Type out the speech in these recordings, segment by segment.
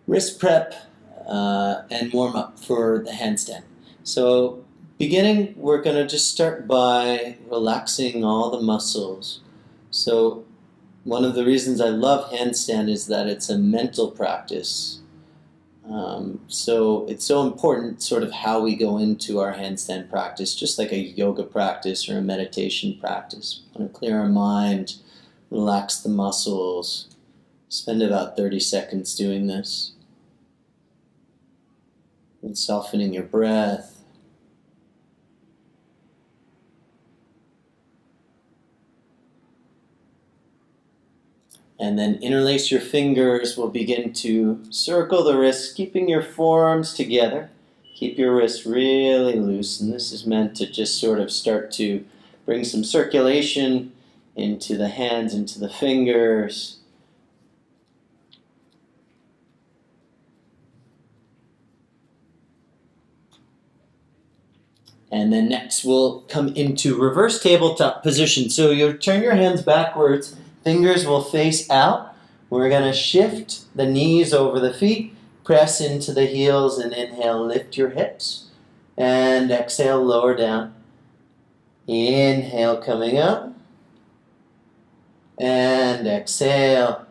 wrist prep and warm up for the handstand. So beginning, we're going to just start by relaxing all the muscles. So one of the reasons I love handstand is that it's a mental practice. So it's so important sort of how we go into our handstand practice, just like a yoga practice or a meditation practice. We want to clear our mind, relax the muscles, spend about 30 seconds doing this. And softening your breath. And then interlace your fingers. We'll begin to circle the wrists, keeping your forearms together. Keep your wrists really loose, and this is meant to just sort of start to bring some circulation into the hands, into the fingers. And then next we'll come into reverse tabletop position. So you'll turn your hands backwards, fingers will face out. We're going to shift the knees over the feet, press into the heels, and inhale, lift your hips. And exhale, lower down. Inhale, coming up. And exhale.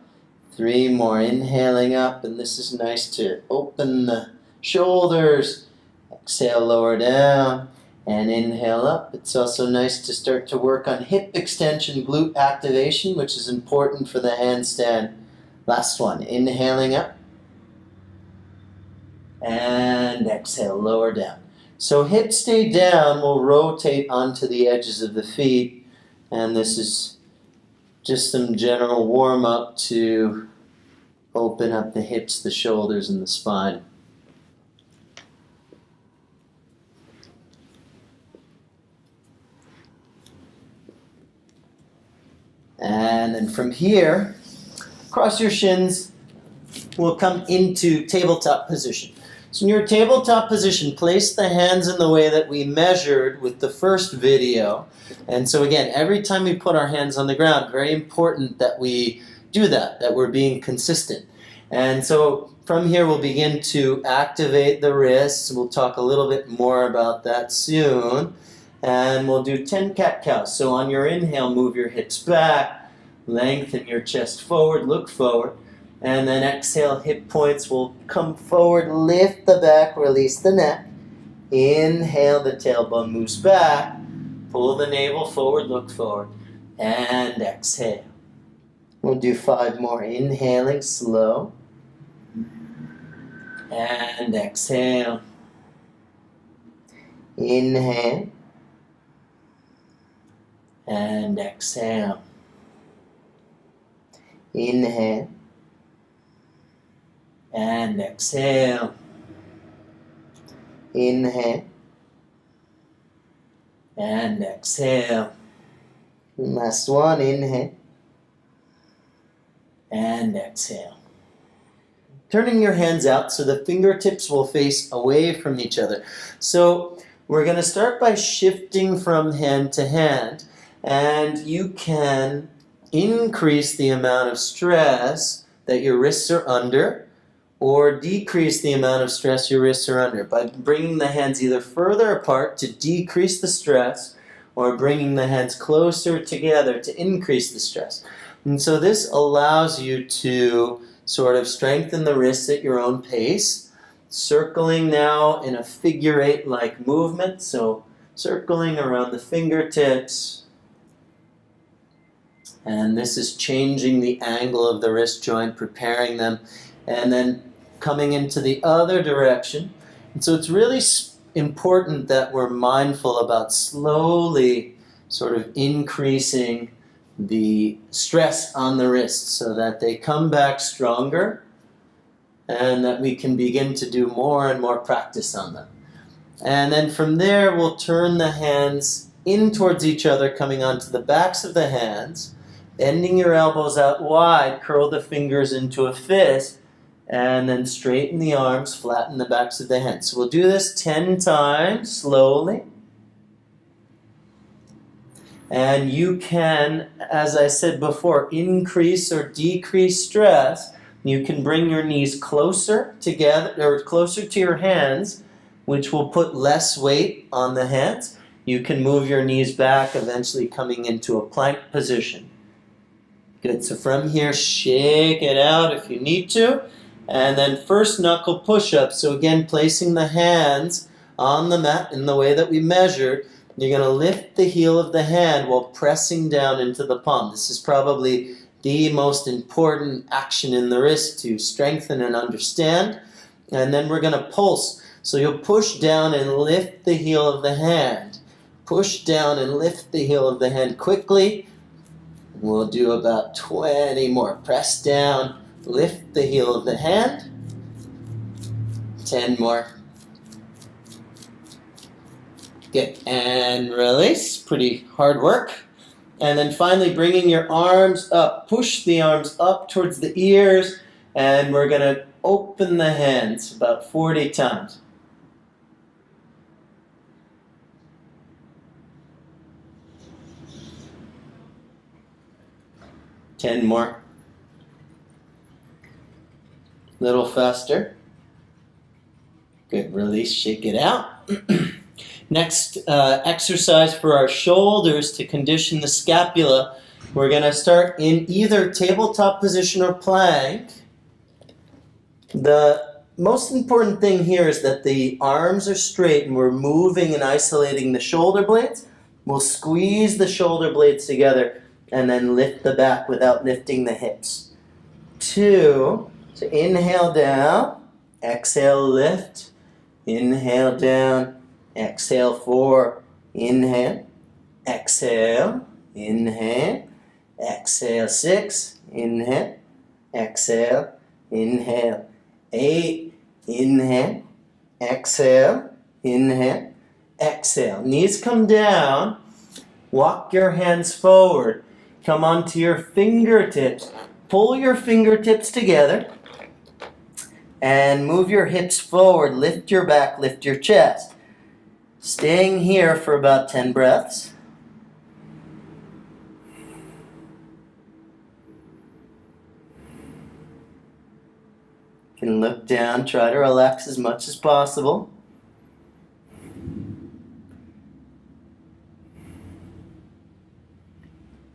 3 more, inhaling up, and this is nice to open the shoulders. Exhale, lower down. And inhale up. It's also nice to start to work on hip extension, glute activation, which is important for the handstand. Last one, inhaling up. And exhale, lower down. So hips stay down, we'll rotate onto the edges of the feet. And this is just some general warm-up to open up the hips, the shoulders, and the spine. And then from here, cross your shins, we'll come into tabletop position. So in your tabletop position, place the hands in the way that we measured with the first video. And so again, every time we put our hands on the ground, very important that we do that we're being consistent. And so from here, we'll begin to activate the wrists. We'll talk a little bit more about that soon. And we'll do 10 cat-cows. So on your inhale, move your hips back, lengthen your chest forward, look forward. And then exhale, hip points will come forward, lift the back, release the neck. Inhale, the tailbone moves back. Pull the navel forward, look forward. And exhale. We'll do 5 more. Inhaling, slow. And exhale. Inhale. And exhale. Inhale. And exhale. Inhale. And exhale. Last one, inhale. And exhale. Turning your hands out so the fingertips will face away from each other. So we're going to start by shifting from hand to hand. And you can increase the amount of stress that your wrists are under, or decrease the amount of stress your wrists are under by bringing the hands either further apart to decrease the stress, or bringing the hands closer together to increase the stress. And so this allows you to sort of strengthen the wrists at your own pace, circling now in a figure 8-like movement, so circling around the fingertips. And this is changing the angle of the wrist joint, preparing them, and then coming into the other direction. And so it's really important that we're mindful about slowly sort of increasing the stress on the wrists so that they come back stronger and that we can begin to do more and more practice on them. And then from there, we'll turn the hands in towards each other, coming onto the backs of the hands, bending your elbows out wide, curl the fingers into a fist, and then straighten the arms, flatten the backs of the hands. So we'll do this 10 times, slowly. And you can, as I said before, increase or decrease stress You can bring your knees closer together or closer to your hands, which will put less weight on the hands. You can move your knees back, eventually coming into a plank position. Good, so from here, shake it out if you need to. And then first knuckle push-up. So again, placing the hands on the mat in the way that we measured. You're going to lift the heel of the hand while pressing down into the palm. This is probably the most important action in the wrist to strengthen and understand. And then we're going to pulse. So you'll push down and lift the heel of the hand. Push down and lift the heel of the hand quickly. We'll do about 20 more. Press down, lift the heel of the hand. 10 more. Good, and release. Pretty hard work. And then finally bringing your arms up. Push the arms up towards the ears. And we're going to open the hands about 40 times. Ten more. Little faster. Good, release, shake it out. Next exercise for our shoulders to condition the scapula. We're going to start in either tabletop position or plank. The most important thing here is that the arms are straight and we're moving and isolating the shoulder blades. We'll squeeze the shoulder blades together and then lift the back without lifting the hips. 2, so inhale down, exhale lift, inhale down, exhale 4, inhale, exhale, inhale, exhale 6, inhale, exhale, inhale, 8, inhale, exhale, inhale, exhale. Knees come down, walk your hands forward. Come onto your fingertips. Pull your fingertips together and move your hips forward. Lift your back, lift your chest. Staying here for about 10 breaths. You can look down, try to relax as much as possible.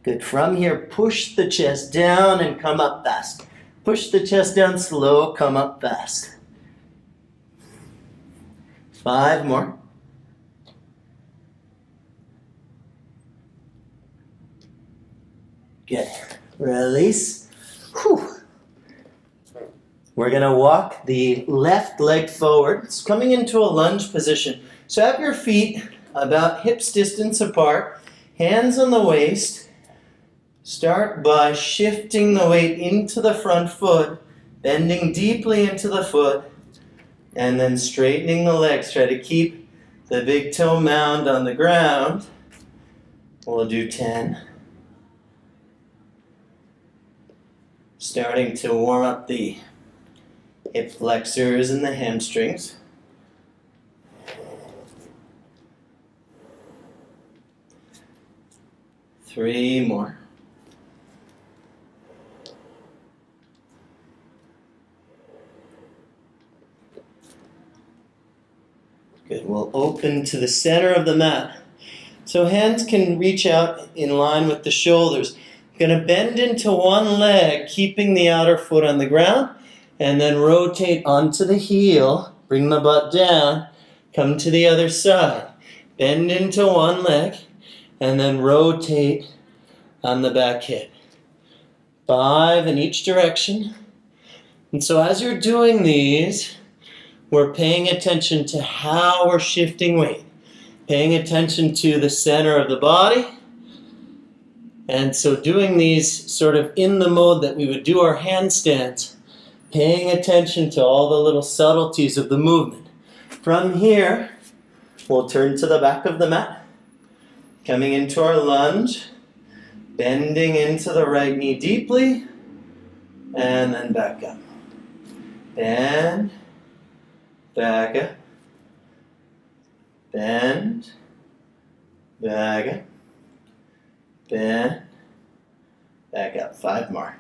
Good. From here, push the chest down and come up fast. Push the chest down slow, come up fast. 5 more. Good. Release. Whew. We're going to walk the left leg forward. It's coming into a lunge position. So have your feet about hips distance apart, hands on the waist. Start by shifting the weight into the front foot, bending deeply into the foot, and then straightening the legs. Try to keep the big toe mound on the ground. We'll do 10. Starting to warm up the hip flexors and the hamstrings. 3 more. Good, we'll open to the center of the mat. So hands can reach out in line with the shoulders. Going to bend into one leg, keeping the outer foot on the ground, and then rotate onto the heel, bring the butt down, come to the other side. Bend into one leg, and then rotate on the back hip. 5 in each direction. And so as you're doing these, we're paying attention to how we're shifting weight, paying attention to the center of the body. And so doing these sort of in the mode that we would do our handstands, paying attention to all the little subtleties of the movement. From here, we'll turn to the back of the mat, coming into our lunge, bending into the right knee deeply, and then back up. Bend. Back up, bend, back up, bend, back up. 5 more.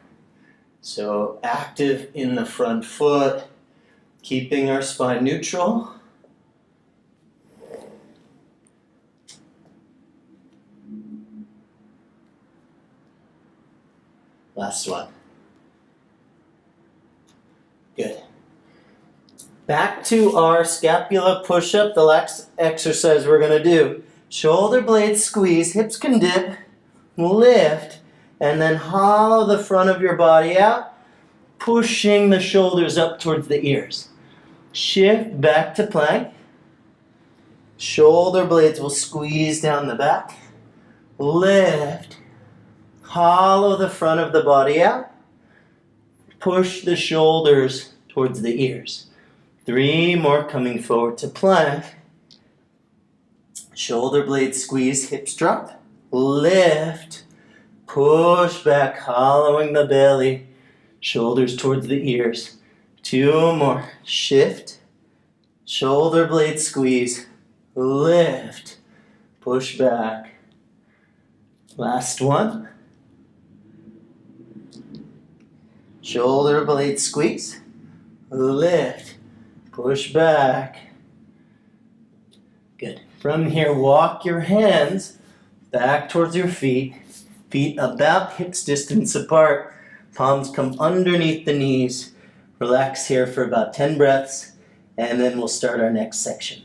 So active in the front foot, keeping our spine neutral. Last one. Good. Back to our scapula push-up, the last exercise we're going to do. Shoulder blades squeeze, hips can dip, lift, and then hollow the front of your body out, pushing the shoulders up towards the ears. Shift back to plank. Shoulder blades will squeeze down the back. Lift. Hollow the front of the body out. Push the shoulders towards the ears. 3 more coming forward to plank. Shoulder blades squeeze, hips drop. Lift. Push back, hollowing the belly. Shoulders towards the ears. 2 more. Shift. Shoulder blades squeeze. Lift. Push back. Last one. Shoulder blade squeeze, lift, push back. Good. From here, walk your hands back towards your feet. Feet about hips distance apart. Palms come underneath the knees. Relax here for about 10 breaths, and then we'll start our next section.